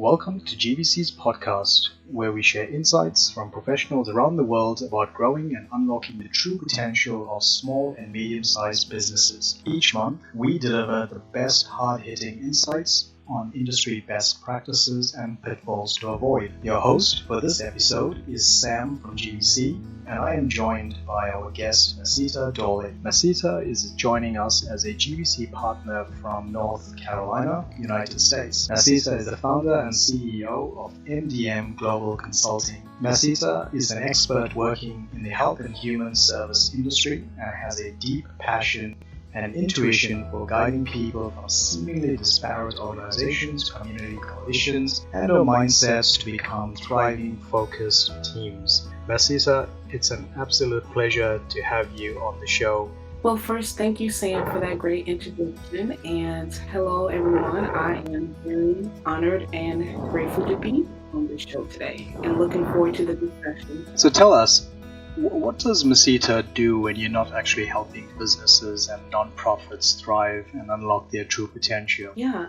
Welcome to GBC's podcast, where we share insights from professionals around the world about growing and unlocking the true potential of small and medium-sized businesses. Each month, we deliver the best hard-hitting insights on industry best practices and pitfalls to avoid. Your host for this episode is Sam from GBC, and I am joined by our guest, Maseta Dorley. Maseta is joining us as a GBC partner from North Carolina, United States. Maseta is the founder and CEO of MDM Global Consulting. Maseta is an expert working in the health and human service industry and has a deep passion and intuition for guiding people from seemingly disparate organizations, community coalitions, and/or mindsets to become thriving, focused teams. Maseta, it's an absolute pleasure to have you on the show. Well, first, thank you, Sam, for that great introduction. And hello, everyone. I am very honored and grateful to be on this show today and looking forward to the discussion. So tell us, what does Meseta do when you're not actually helping businesses and nonprofits thrive and unlock their true potential? Yeah.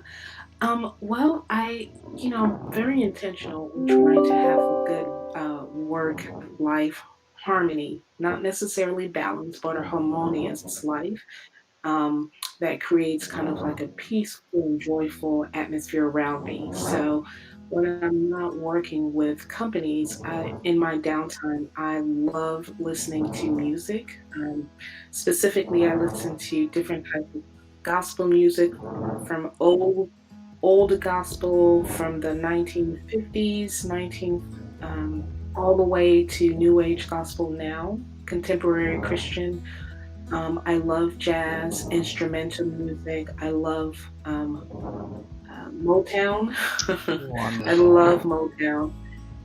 Well, I'm very intentional in trying to have a good work-life harmony, not necessarily balance, but a harmonious life that creates kind of like a peaceful and joyful atmosphere around me. So when I'm not working with companies, in my downtime, I love listening to music. Specifically, I listen to different types of gospel music from old gospel from the 1950s, all the way to new age gospel now, contemporary Christian. I love jazz, instrumental music. I love Motown. I love Motown.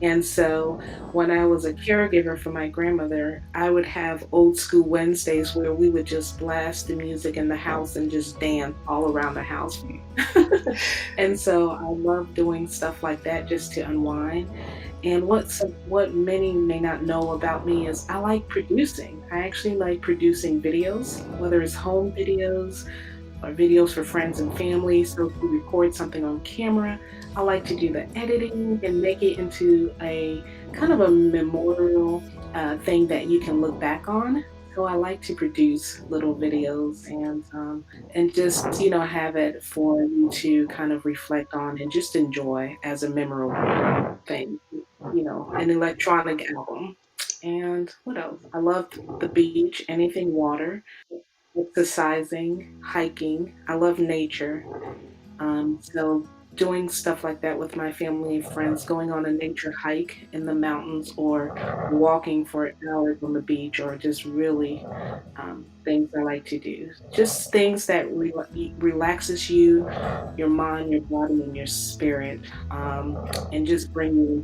And so when I was a caregiver for my grandmother, I would have old school Wednesdays where we would just blast the music in the house and just dance all around the house. And so I love doing stuff like that just to unwind. And what many may not know about me is I like producing. I actually like producing videos, whether it's home videos or videos for friends and family. So if we record something on camera, I like to do the editing and make it into a kind of a memorial thing that you can look back on. So I like to produce little videos and just have it for you to kind of reflect on and just enjoy as a memorable thing. An electronic album. And what else? I love the beach, anything water, exercising, hiking. I love nature. So doing stuff like that with my family and friends, going on a nature hike in the mountains or walking for hours on the beach or just really things I like to do. Just things that relaxes you, your mind, your body, and your spirit, and just bring you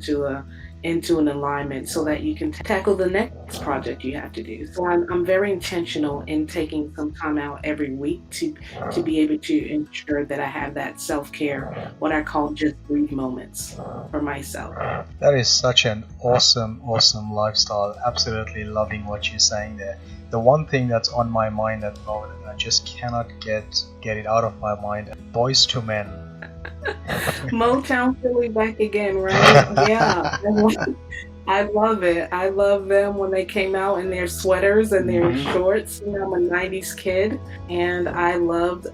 into an alignment so that you can tackle the next project you have to do. So I'm very intentional in taking some time out every week to be able to ensure that I have that self-care, what I call just breathe moments for myself. That is such an awesome lifestyle. Absolutely loving what you're saying there. The one thing that's on my mind at the moment, and I just cannot get it out of my mind, Boys to Men. Motown Philly back again, right? Yeah. I love it. I love them when they came out in their sweaters and their shorts. I'm a 90s kid and I love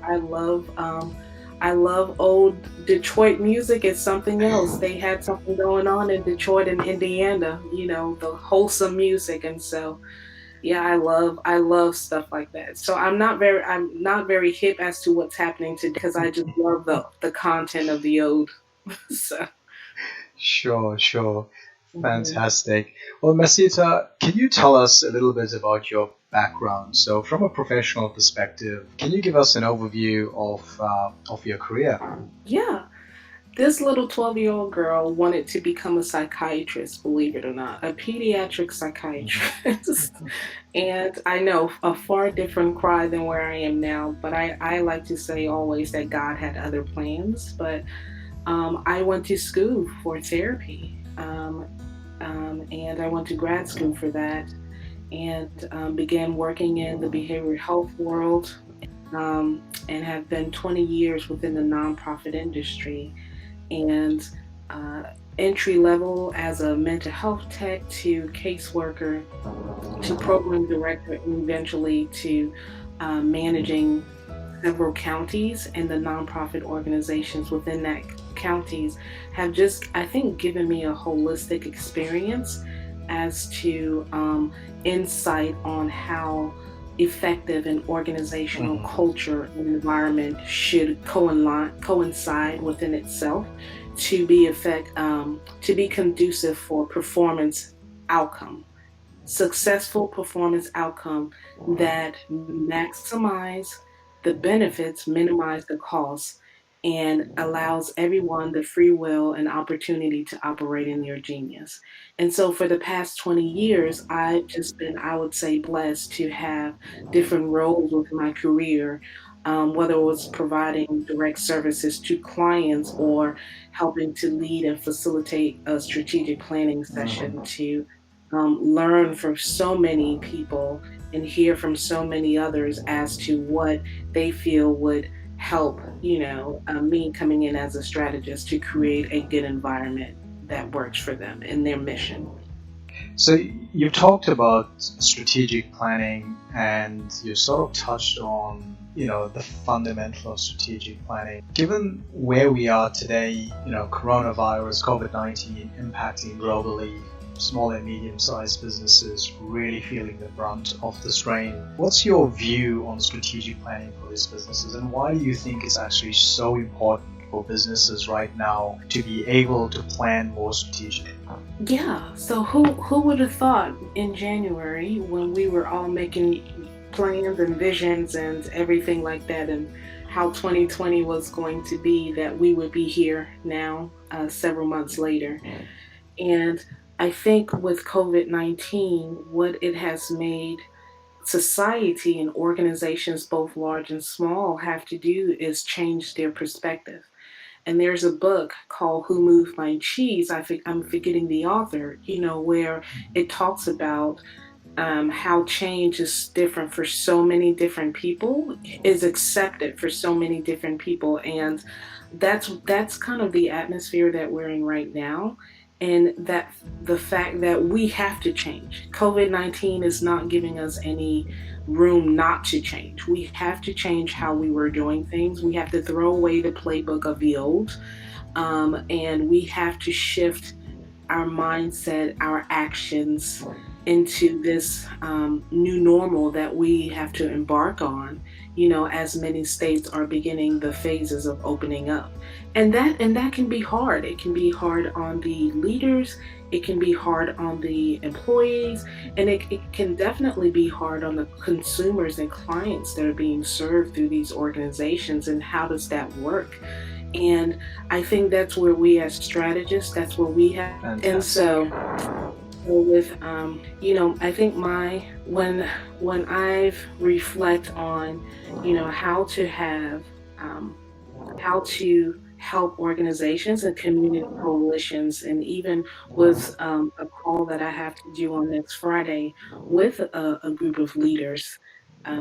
old Detroit music. It's something else. They had something going on in Detroit and Indiana, the wholesome music. And so yeah, I love stuff like that. So I'm not very hip as to what's happening today because I just love the content of the old. So Sure. Fantastic. Well, Meseta, can you tell us a little bit about your background? So from a professional perspective, can you give us an overview of your career? Yeah. This little 12-year-old girl wanted to become a psychiatrist, believe it or not, a pediatric psychiatrist. And I know a far different cry than where I am now, but I like to say always that God had other plans. But I went to school for therapy, and I went to grad school for that, and began working in the behavioral health world, and have been 20 years within the nonprofit industry. And uh, entry level as a mental health tech to caseworker to program director and eventually to managing several counties, and the nonprofit organizations within that counties have just, I think, given me a holistic experience as to insight on how effective an organizational culture and environment should coincide within itself to be to be conducive for performance outcome, successful performance outcome that maximize the benefits, minimize the costs, and allows everyone the free will and opportunity to operate in their genius. And so for the past 20 years, I've just been, I would say, blessed to have different roles with my career. Whether it was providing direct services to clients or helping to lead and facilitate a strategic planning session to learn from so many people and hear from so many others as to what they feel would help, me coming in as a strategist to create a good environment that works for them and their mission. So you've talked about strategic planning, and you sort of touched on, the fundamental of strategic planning. Given where we are today, coronavirus, COVID-19 impacting globally, small and medium-sized businesses really feeling the brunt of the strain. What's your view on strategic planning for these businesses, and why do you think it's actually so important for businesses right now to be able to plan more strategically? Yeah, so who would have thought in January when we were all making plans and visions and everything like that, and how 2020 was going to be, that we would be here now, several months later. And I think with COVID-19, what it has made society and organizations, both large and small, have to do is change their perspective. And there's a book called Who Moved My Cheese? I'm forgetting the author, where it talks about how change is different for so many different people, is accepted for so many different people, and that's kind of the atmosphere that we're in right now, and that the fact that we have to change. COVID-19 is not giving us any room not to change. We have to change how we were doing things. We have to throw away the playbook of the old, and we have to shift our mindset, our actions into this new normal that we have to embark on, as many states are beginning the phases of opening up. And that can be hard. It can be hard on the leaders, it can be hard on the employees, and it can definitely be hard on the consumers and clients that are being served through these organizations. And how does that work? And I think that's where we as strategists, that's where we have. Fantastic. And so with I think when I've reflect on how to have how to help organizations and community coalitions, and even with a call that I have to do on next Friday with a group of leaders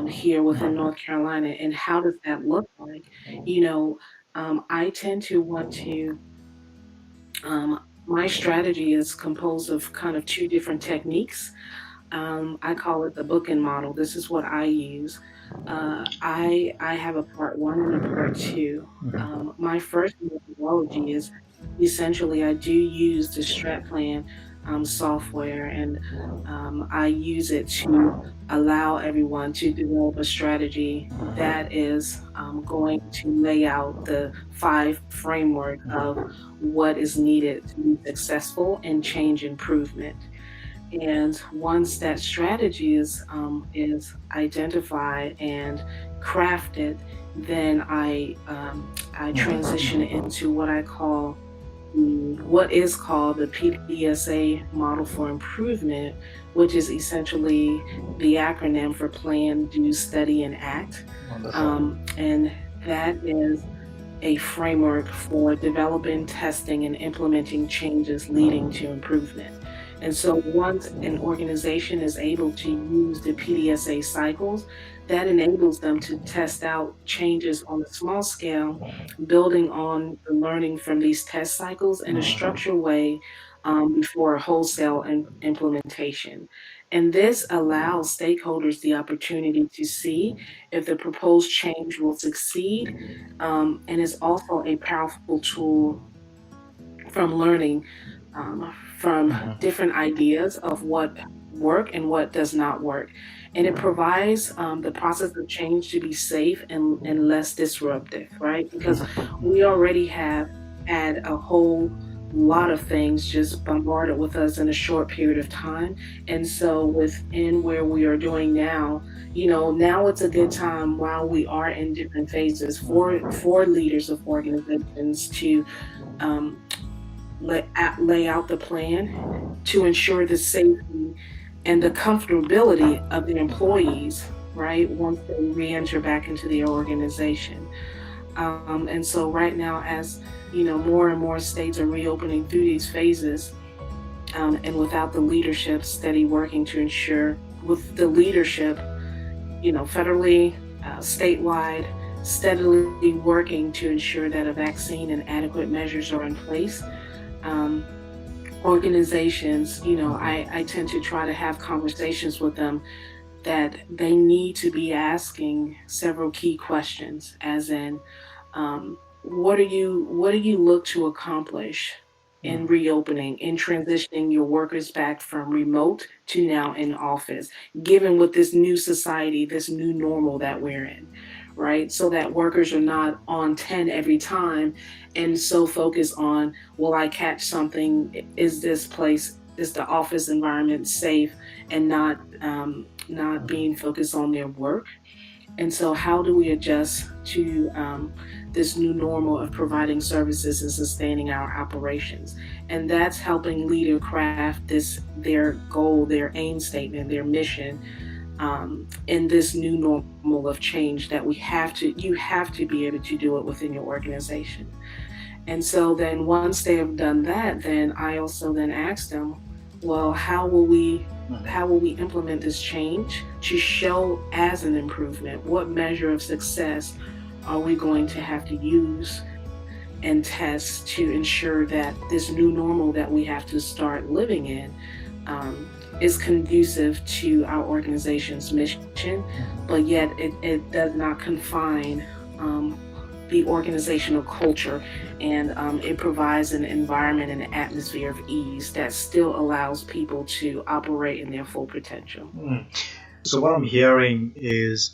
here within North Carolina, and how does that look like? I tend to want to my strategy is composed of kind of two different techniques. I call it the bookend model. This is what I use. I have a part one and a part two. My first methodology is essentially I do use the Strat Plan software, and I use it to allow everyone to develop a strategy that is going to lay out the 5 framework of what is needed to be successful and change improvement. And once that strategy is identified and crafted, then I transition into what is called the PDSA model for improvement, which is essentially the acronym for Plan, Do, Study, and Act. And that is a framework for developing, testing, and implementing changes leading to improvement. And so once an organization is able to use the PDSA cycles, that enables them to test out changes on a small scale, building on the learning from these test cycles in a structured way before a wholesale implementation. And this allows stakeholders the opportunity to see if the proposed change will succeed, and is also a powerful tool from learning from different ideas of what work and what does not work. And it provides the process of change to be safe and less disruptive, right? Because we already have had a whole lot of things just bombarded with us in a short period of time. And so within where we are doing now, now it's a good time while we are in different phases for leaders of organizations to um, lay out the plan to ensure the safety and the comfortability of the employees, right, once they re-enter back into the organization. And so right now, as more and more states are reopening through these phases, and without the leadership steady working to ensure, with the leadership, federally, statewide, steadily working to ensure that a vaccine and adequate measures are in place, um, organizations, I tend to try to have conversations with them that they need to be asking several key questions, as in, what do you look to accomplish in reopening, in transitioning your workers back from remote to now in office, given with this new society, this new normal that we're in, right? So that workers are not on 10 every time and so focused on, will I catch something? Is the office environment safe, and not being focused on their work. And so, how do we adjust to this new normal of providing services and sustaining our operations? And that's helping leader craft their goal, their aim statement, their mission, in this new normal of change that you have to be able to do it within your organization. And so then once they have done that, then I also then ask them, well, how will we implement this change to show as an improvement? What measure of success are we going to have to use and test to ensure that this new normal that we have to start living in is conducive to our organization's mission, but yet it does not confine the organizational culture, and it provides an environment and an atmosphere of ease that still allows people to operate in their full potential. So what I'm hearing is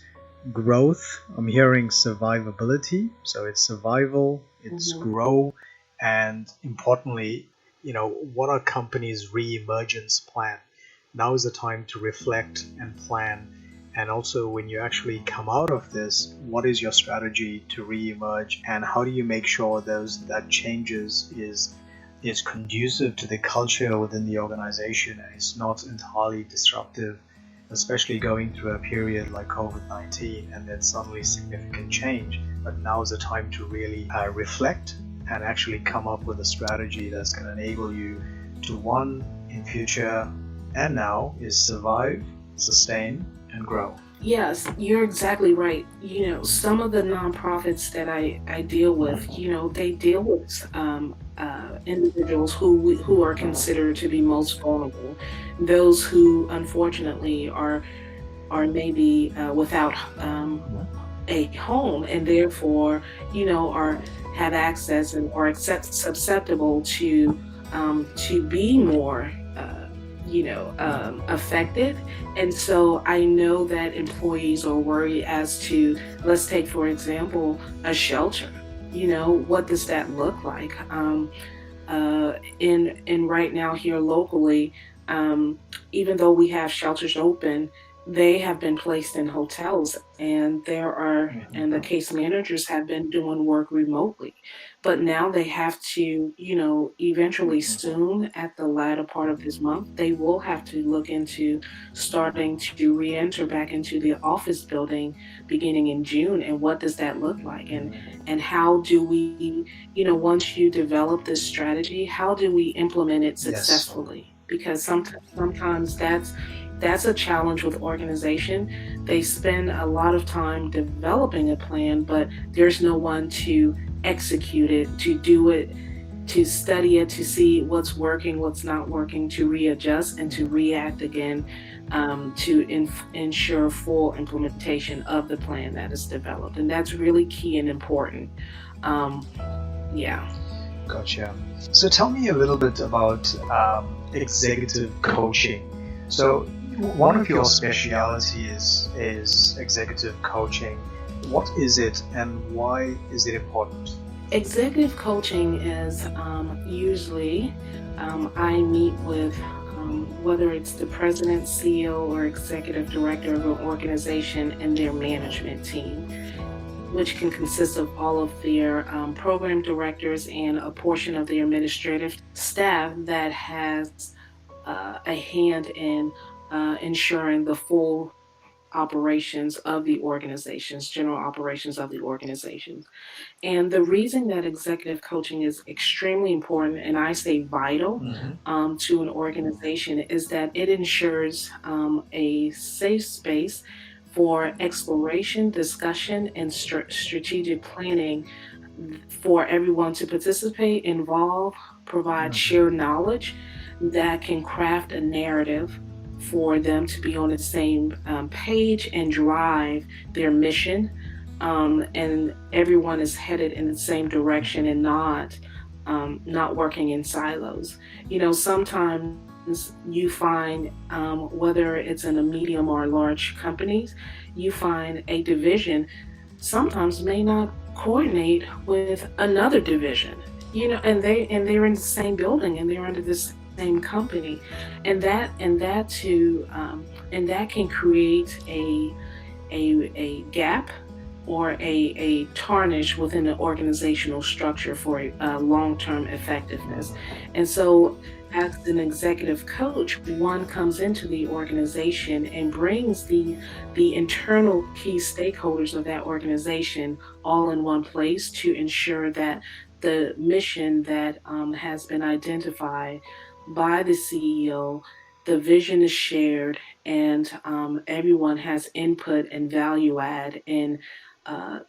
growth. I'm hearing survivability. So it's survival, it's grow, and importantly, what are companies' re-emergence plan? Now is the time to reflect and plan. And also, when you actually come out of this, what is your strategy to re-emerge, and how do you make sure that changes is conducive to the culture within the organization and it's not entirely disruptive, especially going through a period like COVID-19 and then suddenly significant change. But now is the time to really reflect and actually come up with a strategy that's going to enable you to, one, in future and now, is survive, sustain, and grow. Yes, you're exactly right. Some of the nonprofits that I deal with, they deal with individuals who are considered to be most vulnerable, those who unfortunately are maybe without a home, and therefore are have access and are susceptible to be more affected. And so I know that employees are worried as to, let's take for example a shelter. What does that look like? In right now here locally, even though we have shelters open, they have been placed in hotels, and the case managers have been doing work remotely. But now they have to, eventually soon, at the latter part of this month, they will have to look into starting to re-enter back into the office building beginning in June. And what does that look like? And how do we, once you develop this strategy, how do we implement it successfully? because sometimes that's a challenge with organization. They spend a lot of time developing a plan, but there's no one to execute it, to do it, to study it, to see what's working, what's not working, to readjust and to react again, to ensure full implementation of the plan that is developed. And that's really key and important. Um, yeah. Gotcha. So tell me a little bit about executive coaching. So one of your specialities is executive coaching. What is it and why is it important? Executive coaching is usually I meet with whether it's the president, CEO, or executive director of an organization and their management team, which can consist of all of their program directors and a portion of their administrative staff that has a hand in ensuring the full operations of the organizations, general operations of the organizations. And the reason that executive coaching is extremely important, and I say vital, to an organization, is that it ensures a safe space for exploration, discussion, and strategic planning for everyone to participate, involve, provide shared knowledge that can craft a narrative for them to be on the same page and drive their mission, and everyone is headed in the same direction and not working in silos. Sometimes you find, whether it's in a medium or large companies, you find a division sometimes may not coordinate with another division. And they're in the same building and they're under the same company, and that can create a gap or a tarnish within the organizational structure for long-term effectiveness. And so as an executive coach, one comes into the organization and brings the internal key stakeholders of that organization all in one place to ensure that the mission that has been identified by the CEO, the vision is shared, and everyone has input and value add in uh,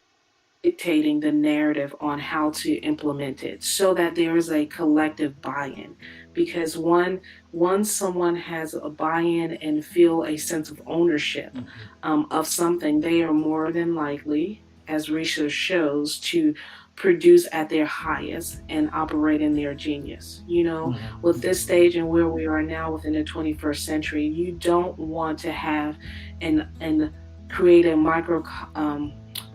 dictating the narrative on how to implement it, so that there is a collective buy-in. Because once someone has a buy-in and feel a sense of ownership of something, they are more than likely, as research shows, to produce at their highest and operate in their genius. With this stage and where we are now within the 21st century, you don't want to have and create a micro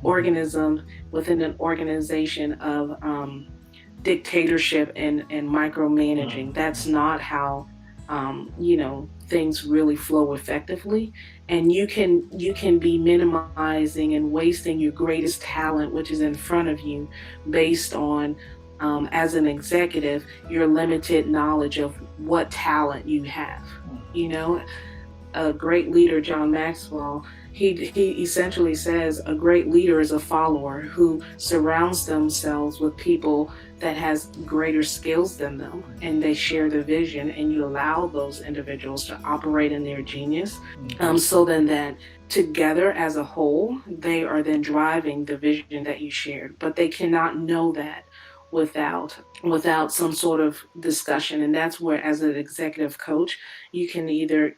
organism within an organization of dictatorship and micromanaging. That's not how things really flow effectively. And you can be minimizing and wasting your greatest talent, which is in front of you, based on as an executive, your limited knowledge of what talent you have. You know, a great leader, John Maxwell, he essentially says a great leader is a follower who surrounds themselves with people that has greater skills than them, and they share the vision, and you allow those individuals to operate in their genius, so then that together as a whole, they are then driving the vision that you shared. But they cannot know that without some sort of discussion. And that's where, as an executive coach, you can either,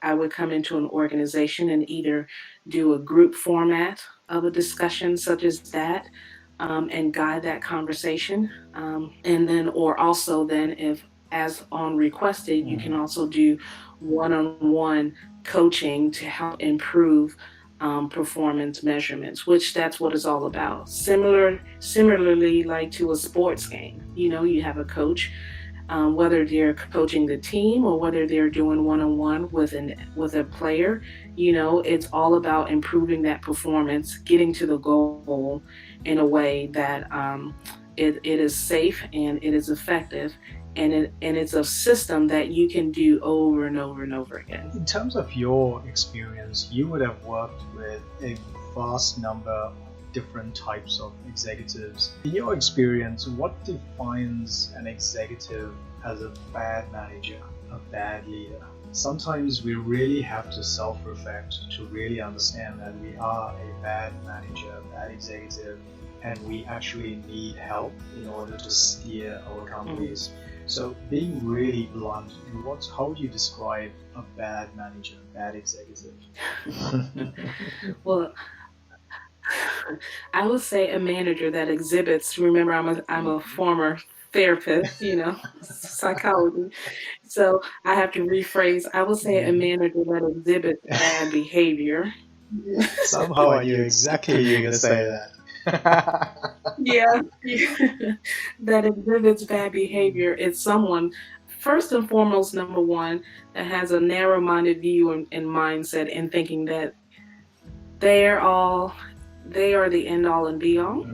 I would come into an organization and either do a group format of a discussion such as that, and guide that conversation. And then, or also then, if as on requested, you can also do one-on-one coaching to help improve performance measurements, which that's what it's all about. Similarly, like to a sports game, you have a coach, whether they're coaching the team or whether they're doing one-on-one with a player. It's all about improving that performance, getting to the goal in a way that it is safe and it is effective. And it's a system that you can do over and over and over again. In terms of your experience, you would have worked with a vast number of different types of executives. In your experience, what defines an executive as a bad manager? a bad leader? Sometimes we really have to self reflect to really understand that we are a bad manager, bad executive, and we actually need help in order to steer our companies. So, being really blunt, how would you describe a bad manager, bad executive? Well, I would say a manager that exhibits. Remember, I'm a former therapist, psychology. So I have to rephrase. I would say a manager that exhibits bad behavior. Somehow I knew exactly you were going to say that. Yeah, that exhibits bad behavior is someone, first and foremost, number one, that has a narrow-minded view and mindset and thinking that they're all they are the end all and be all.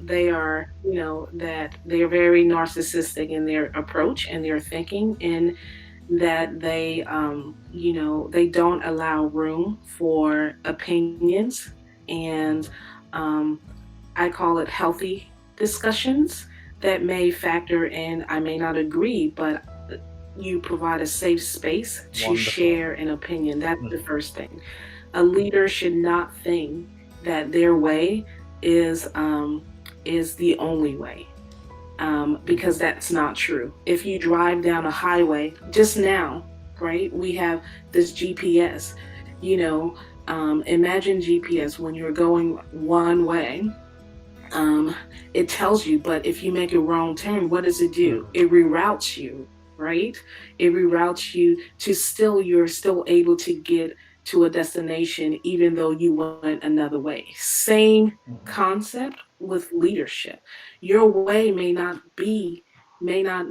They are, that they're very narcissistic in their approach and their thinking, and that they don't allow room for opinions, and um, I call it healthy discussions that may factor in. I may not agree, but you provide a safe space to Wonderful. share an opinion. That's the first thing. A leader should not think that their way is the only way, because that's not true. If you drive down a highway, just now, right? We have this GPS. Imagine GPS when you're going one way. It tells you, but if you make a wrong turn, what does it do? It reroutes you, right? It reroutes you to you're still able to get to a destination even though you went another way. Same concept with leadership. Your way may not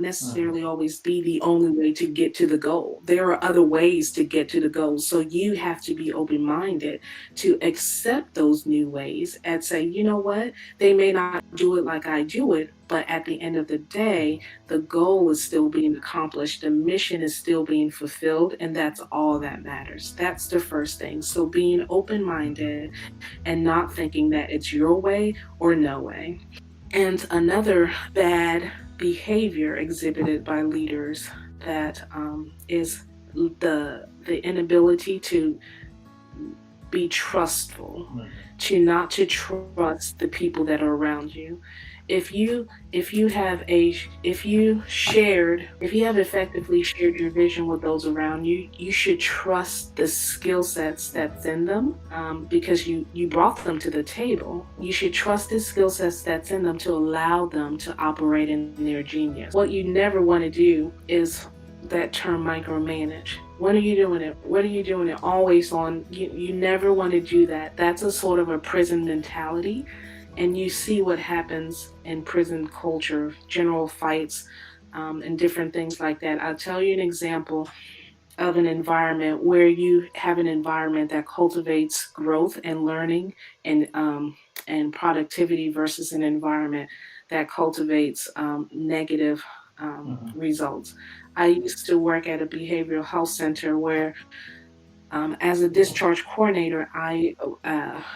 necessarily always be the only way to get to the goal. There are other ways to get to the goal. So you have to be open minded to accept those new ways and say, you know what? They may not do it like I do it, but at the end of the day, the goal is still being accomplished. The mission is still being fulfilled. And that's all that matters. That's the first thing. So being open minded and not thinking that it's your way or no way. And another bad behavior exhibited by leaders that is the inability to be trustful, to trust the people that are around you. If you have effectively shared your vision with those around you, you should trust the skill sets that's in them, because you brought them to the table. You should trust the skill sets that's in them to allow them to operate in their genius. What you never want to do is that term micromanage. When are you doing it? What are you doing it? Always on. You never want to do that. That's a sort of a prison mentality. And you see what happens in prison culture, general fights, and different things like that. I'll tell you an example of an environment where you have an environment that cultivates growth and learning and productivity versus an environment that cultivates negative results. I used to work at a behavioral health center where, as a discharge coordinator, I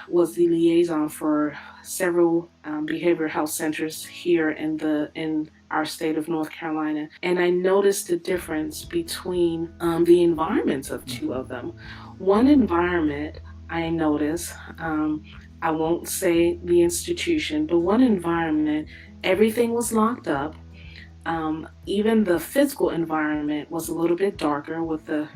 was the liaison for several behavioral health centers here in our state of North Carolina, and I noticed the difference between the environments of two of them. One environment I noticed, I won't say the institution, but one environment, everything was locked up. Even the physical environment was a little bit darker with the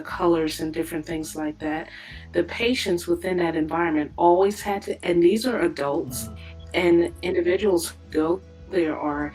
colors and different things like that. The patients within that environment always had to, and these are adults and individuals who go there are,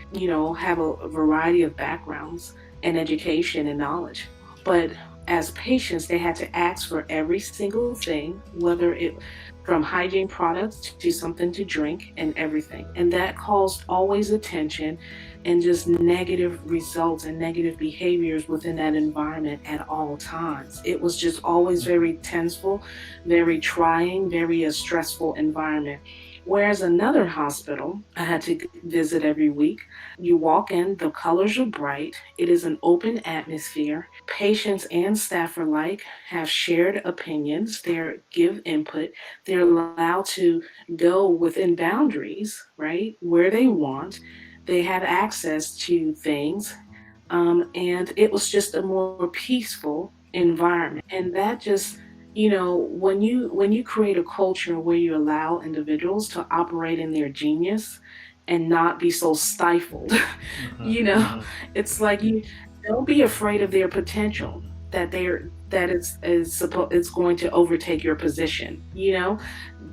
have a variety of backgrounds and education and knowledge. But as patients, they had to ask for every single thing, whether it from hygiene products to something to drink and everything. And that caused always attention and just negative results and negative behaviors within that environment at all times. It was just always very tenseful, very trying, very a stressful environment. Whereas another hospital I had to visit every week, you walk in, the colors are bright, it is an open atmosphere. Patients and staff alike have shared opinions, they give input, they're allowed to go within boundaries, right, where they want. They have access to things And it was just a more peaceful environment. And that just, when you create a culture where you allow individuals to operate in their genius and not be so stifled, Mm-hmm. you know, Mm-hmm. it's like you don't be afraid of their potential, that it's going to overtake your position.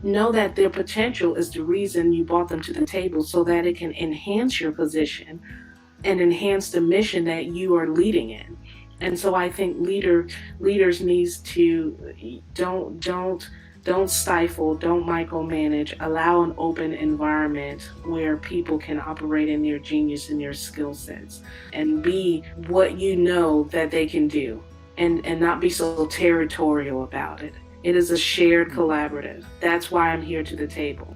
Know that their potential is the reason you brought them to the table, so that it can enhance your position and enhance the mission that you are leading in. And so I think leaders needs to don't stifle, don't micromanage, allow an open environment where people can operate in their genius and their skill sets and be what you know that they can do, and not be so territorial about it. It is a shared collaborative. That's why I'm here to the table.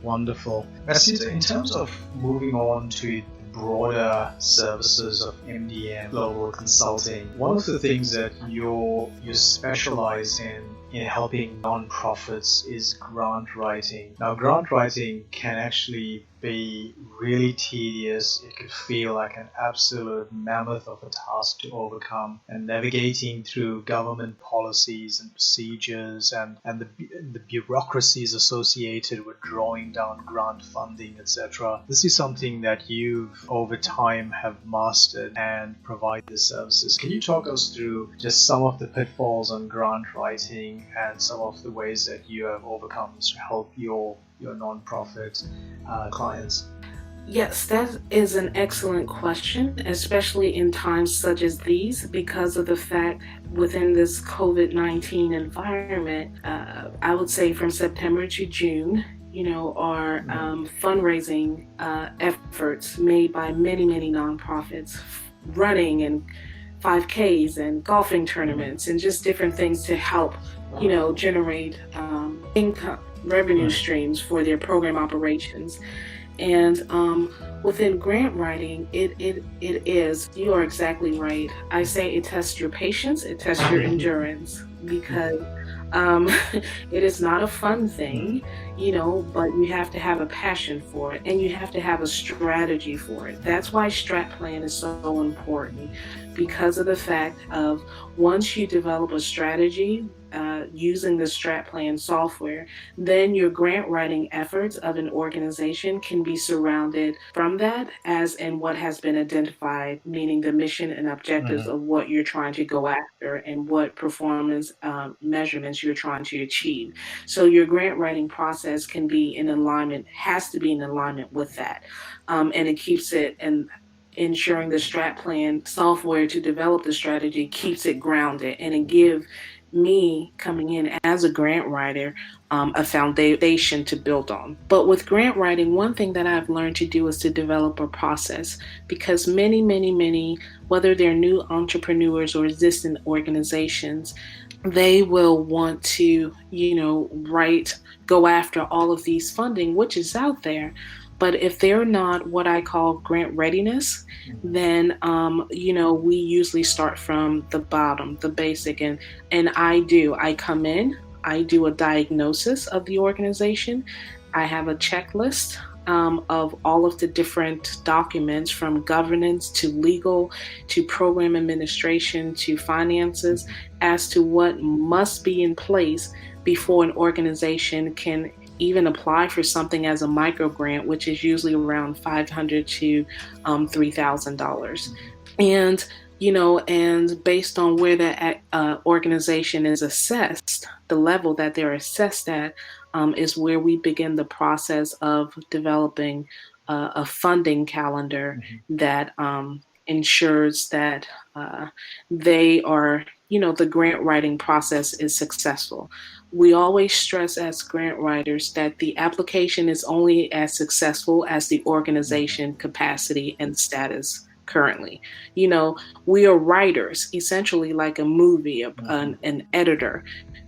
Wonderful. Maseta, in terms of moving on to broader services of MDM global consulting, one of the things that you specialize in helping nonprofits is grant writing. Now, grant writing can actually be really tedious. It could feel like an absolute mammoth of a task to overcome, and navigating through government policies and procedures and the bureaucracies associated with drawing down grant funding, etc. This is something that you've over time have mastered and provide the services. Can you talk us through just some of the pitfalls on grant writing and some of the ways that you have overcome to help your nonprofit clients? Yes, that is an excellent question, especially in times such as these, because of the fact within this COVID-19 environment, I would say from September to June, are fundraising efforts made by many, many nonprofits running and 5Ks and golfing tournaments and just different things to help, generate income, revenue streams for their program operations. And within grant writing, it is, you are exactly right. I say it tests your patience, it tests your endurance, because it is not a fun thing, but you have to have a passion for it and you have to have a strategy for it. That's why strat plan is so important, because of the fact of once you develop a strategy using the strat plan software, then your grant writing efforts of an organization can be surrounded from that as in what has been identified, meaning the mission and objectives of what you're trying to go after and what performance measurements you're trying to achieve. So your grant writing process can be in alignment, has to be in alignment with that. And it keeps it, and ensuring the strat plan software to develop the strategy keeps it grounded, and it give me coming in as a grant writer a foundation to build on. But with grant writing, one thing that I've learned to do is to develop a process, because many, whether they're new entrepreneurs or existing organizations, they will want to, go after all of these funding, which is out there. But if they're not what I call grant readiness, then, we usually start from the bottom, the basic. And I come in, I do a diagnosis of the organization. I have a checklist of all of the different documents, from governance to legal to program administration to finances, as to what must be in place before an organization can even apply for something as a micro grant, which is usually around $500 to $3,000. And based on where the organization is assessed, the level that they're assessed at is where we begin the process of developing a funding calendar that ensures that they are, the grant writing process is successful. We always stress as grant writers that the application is only as successful as the organization capacity and status currently. We are writers, essentially like a movie, an editor.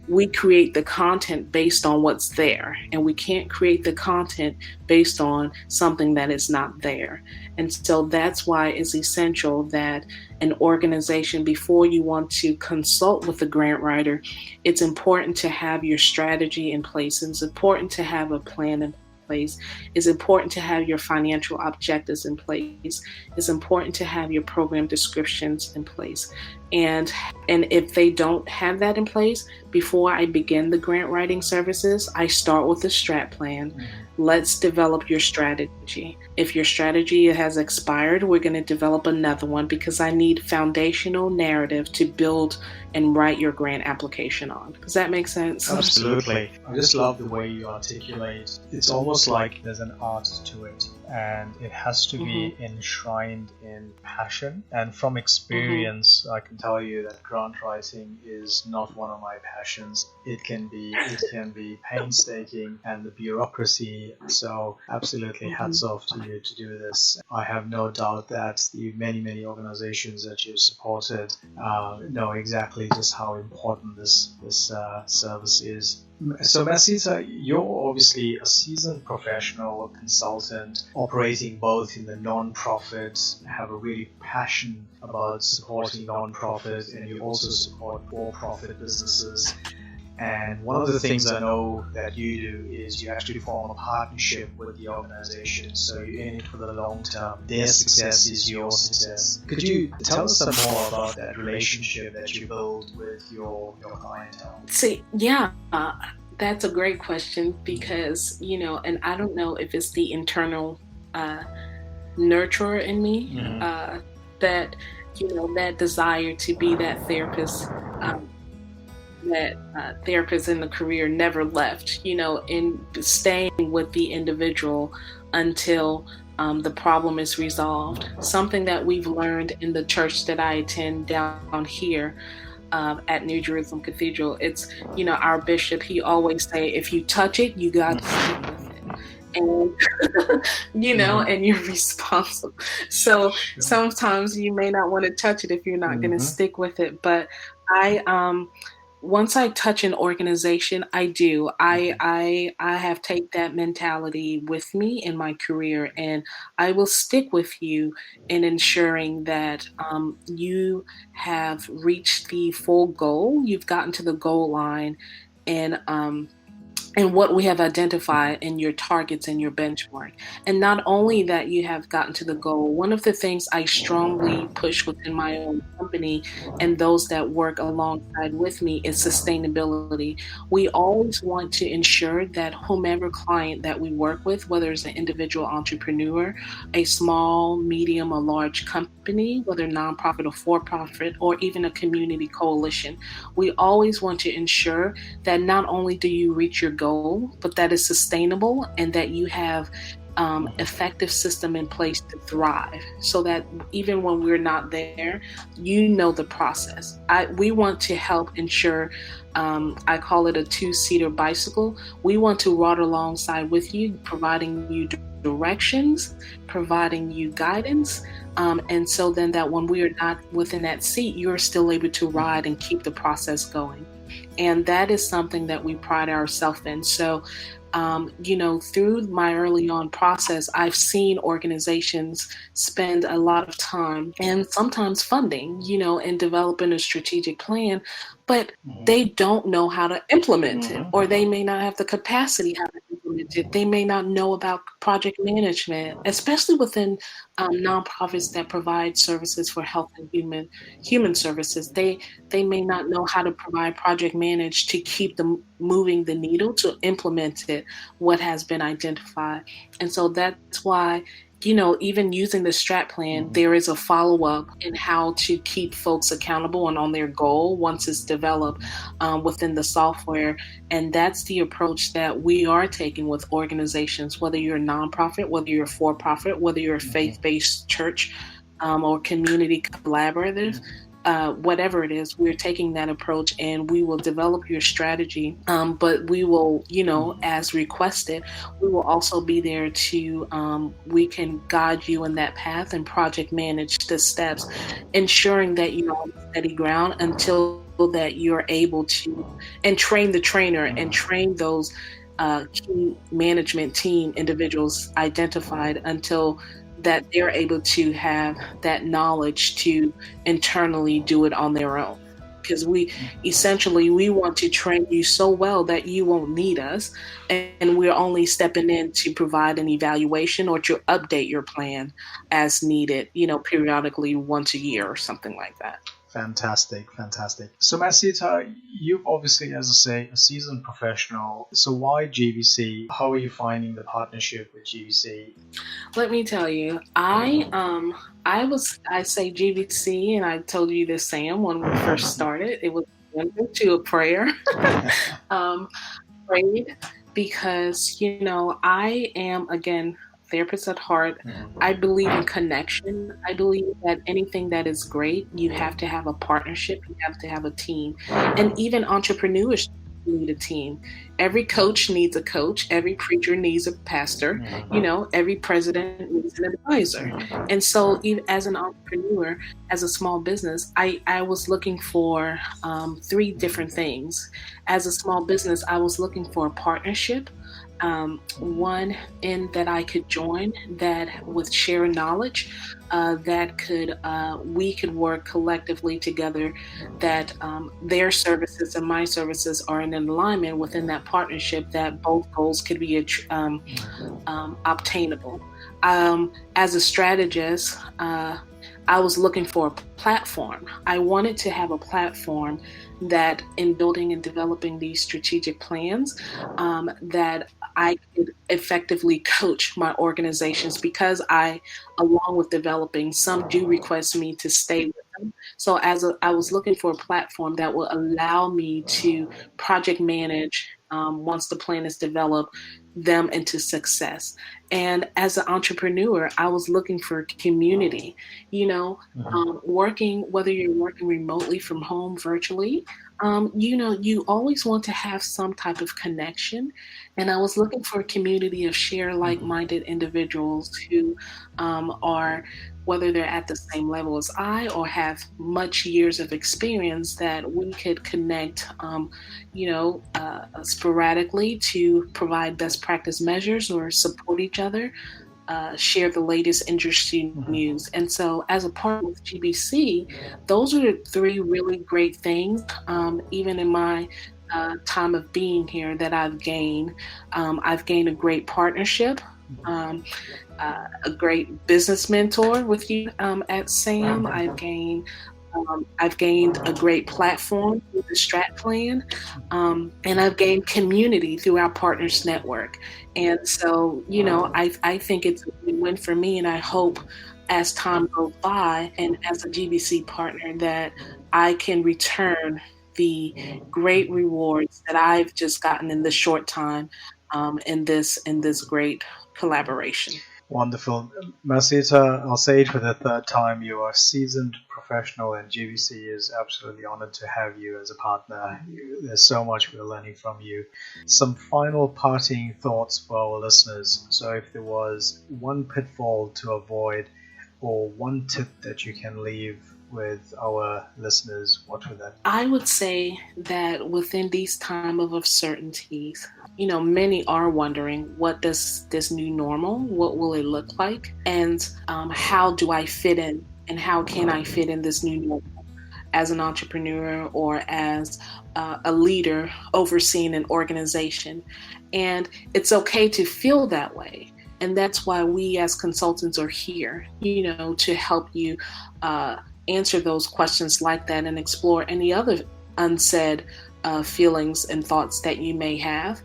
We create the content based on what's there, and we can't create the content based on something that is not there. And so that's why it's essential that an organization, before you want to consult with a grant writer, it's important to have your strategy in place. And it's important to have a plan place. It's important to have your financial objectives in place. It's important to have your program descriptions in place. And and if they don't have that in place, before I begin the grant writing services, I start with the strat plan. Let's develop your strategy. If your strategy has expired, we're going to develop another one because I need foundational narrative to build and write your grant application on. Does that make sense? Absolutely. I just love the way you articulate. It's almost like there's an art to it, and it has to be enshrined in passion. And from experience, I can tell you that grant writing is not one of my passions. It can be painstaking, and the bureaucracy. So absolutely hats off to you to do this. I have no doubt that the many organizations that you've supported know exactly just how important this service is. So Maseta, you're obviously a seasoned professional consultant operating both in the non-profit, have a really passion about supporting non-profit, and you also support for-profit businesses. And one of the things I know that you do is you actually form a partnership with the organization, so you're in it for the long term. Their success is your success. Could you tell us some more about that relationship that you build with your clientele? That's a great question because, and I don't know if it's the internal nurturer in me that, that desire to be that therapist. That therapists in the career never left, in staying with the individual until the problem is resolved. Something that we've learned in the church that I attend down here at New Jerusalem Cathedral, it's, our bishop, he always say, if you touch it, you got to stick with it. And, and you're responsible. So sometimes you may not want to touch it if you're not going to stick with it. But once I touch an organization, I do. I have take that mentality with me in my career, and I will stick with you in ensuring that you have reached the full goal. You've gotten to the goal line, and what we have identified in your targets and your benchmark. And not only that you have gotten to the goal, one of the things I strongly push within my own company and those that work alongside with me is sustainability. We always want to ensure that whomever client that we work with, whether it's an individual entrepreneur, a small, medium, or large company, whether nonprofit or for-profit, or even a community coalition, we always want to ensure that not only do you reach your goal, but that is sustainable and that you have effective system in place to thrive, so that even when we're not there, the process. We want to help ensure, I call it a two-seater bicycle. We want to ride alongside with you, providing you directions, providing you guidance, and so then that when we are not within that seat, you're still able to ride and keep the process going. And that is something that we pride ourselves in. So, through my early on process, I've seen organizations spend a lot of time and sometimes funding, in developing a strategic plan, but they don't know how to implement it, or they may not have the capacity how to implement it. They may not know about project management, especially within nonprofits that provide services for health and human services. They may not know how to provide project manage to keep them moving the needle, to implement it, what has been identified. And so that's why, even using the strat plan, there is a follow-up in how to keep folks accountable and on their goal once it's developed within the software. And that's the approach that we are taking with organizations, whether you're a nonprofit, whether you're a for-profit, whether you're a faith-based church or community collaborative. Whatever it is, we're taking that approach, and we will develop your strategy. But we will, as requested, we will also be there to, we can guide you in that path and project manage the steps, ensuring that you're on steady ground until that you're able to, and train the trainer and train those key management team individuals identified until that they're able to have that knowledge to internally do it on their own. because we want to train you so well that you won't need us, and we're only stepping in to provide an evaluation or to update your plan as needed, periodically once a year or something like that. Fantastic, fantastic. So, Maseta, you've obviously, as I say, a seasoned professional. So, why GBC? How are you finding the partnership with GBC? Let me tell you, I say GBC, and I told you this, Sam, when we first started. It was to a prayer, prayed, because I am, again, therapist at heart. I believe in connection. I believe that anything that is great, you have to have a partnership, you have to have a team. And even entrepreneurs need a team. Every coach needs a coach, every preacher needs a pastor, every president needs an advisor. And so, even as an entrepreneur, as a small business, I was looking for three different things. As a small business, I was looking for a partnership, one in that I could join, that with sharing knowledge, that we could work collectively together, that their services and my services are in alignment within that partnership, that both goals could be obtainable. As a strategist, I was looking for a platform. I wanted to have a platform that, in building and developing these strategic plans, that I could effectively coach my organizations, because along with developing, some do request me to stay with them. So I was looking for a platform that will allow me to project manage, once the plan is developed, them into success. And as an entrepreneur, I was looking for community, working, whether you're working remotely from home, virtually, you always want to have some type of connection. And I was looking for a community of like-minded individuals who are, whether they're at the same level as I or have much years of experience, that we could connect, sporadically to provide best practice measures or support each other, share the latest industry news. And so, as a partner with GBC, those are the three really great things, even in my time of being here, that I've gained. I've gained a great partnership, a great business mentor with you at SAM. I've gained a great platform through the Strat Plan, and I've gained community through our partners network. And so, I think it's a win-win for me, and I hope as time goes by and as a GBC partner that I can return the great rewards that I've just gotten in this short time, in this great collaboration. Wonderful. Maseta, I'll say it for the third time. You are a seasoned professional, and GBC is absolutely honored to have you as a partner. There's so much we're learning from you. Some final parting thoughts for our listeners. So, if there was one pitfall to avoid or one tip that you can leave with our listeners, what would that be? I would say that within these time of uncertainties, many are wondering, what does this new normal, what will it look like? And how do I fit in? And how can I fit in this new normal as an entrepreneur or as a leader overseeing an organization? And it's okay to feel that way. And that's why we as consultants are here, to help you answer those questions like that and explore any other unsaid feelings and thoughts that you may have.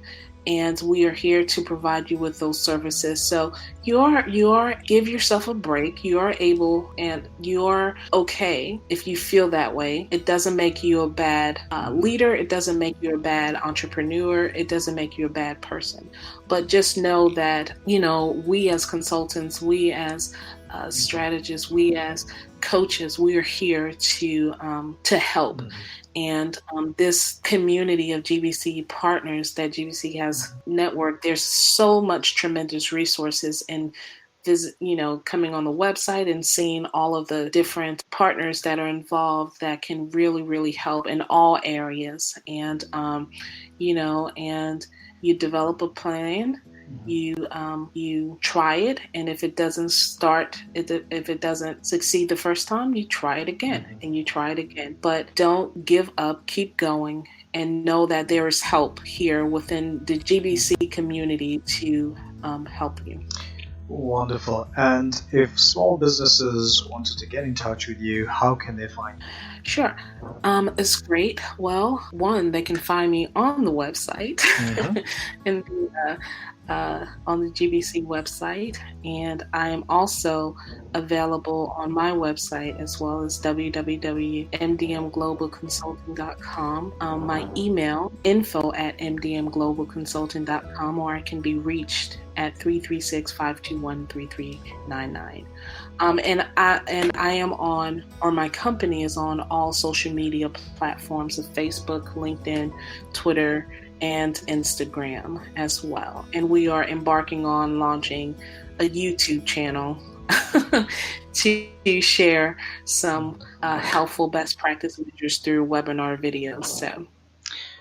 And we are here to provide you with those services. So you are give yourself a break. You are able and you're okay if you feel that way. It doesn't make you a bad leader. It doesn't make you a bad entrepreneur. It doesn't make you a bad person. But just know that, we as consultants, we as strategists, we as coaches, we are here to help. And this community of GBC partners that GBC has networked, there's so much tremendous resources, and coming on the website and seeing all of the different partners that are involved that can really, really help in all areas. And, and you develop a plan, you try it, and if it doesn't succeed the first time, you try it again and you try it again. But don't give up, keep going, and know that there is help here within the GBC community to help you. Wonderful. And if small businesses wanted to get in touch with you, how can they find you? Sure. It's great. Well, one, they can find me on the website, in on the GBC website, and I am also available on my website as well as www.mdmglobalconsulting.com. My email, info@mdmglobalconsulting.com, or I can be reached at 336-521-3399. And I am on, or my company is on all social media platforms of Facebook, LinkedIn, Twitter, and Instagram as well. And we are embarking on launching a YouTube channel to share some helpful best practice measures through webinar videos. So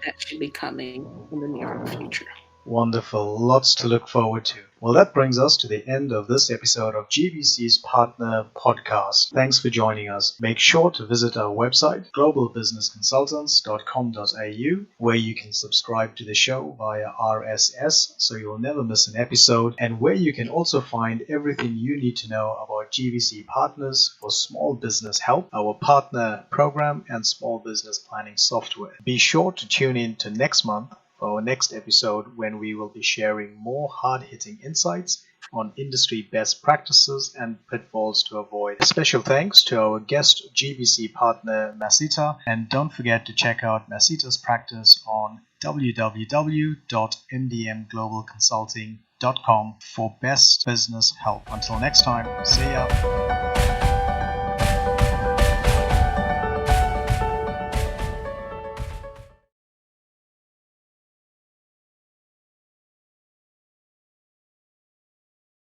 that should be coming in the near future. Wonderful. Lots to look forward to. Well, that brings us to the end of this episode of GBC's Partner Podcast. Thanks for joining us. Make sure to visit our website, globalbusinessconsultants.com.au, where you can subscribe to the show via RSS so you'll never miss an episode, and where you can also find everything you need to know about GBC Partners for Small Business Help, our partner program, and small business planning software. Be sure to tune in to next month for our next episode, when we will be sharing more hard-hitting insights on industry best practices and pitfalls to avoid. Special thanks to our guest GBC partner Meseta, and don't forget to check out Meseta's practice on www.mdmglobalconsulting.com for best business help. Until next time, see ya.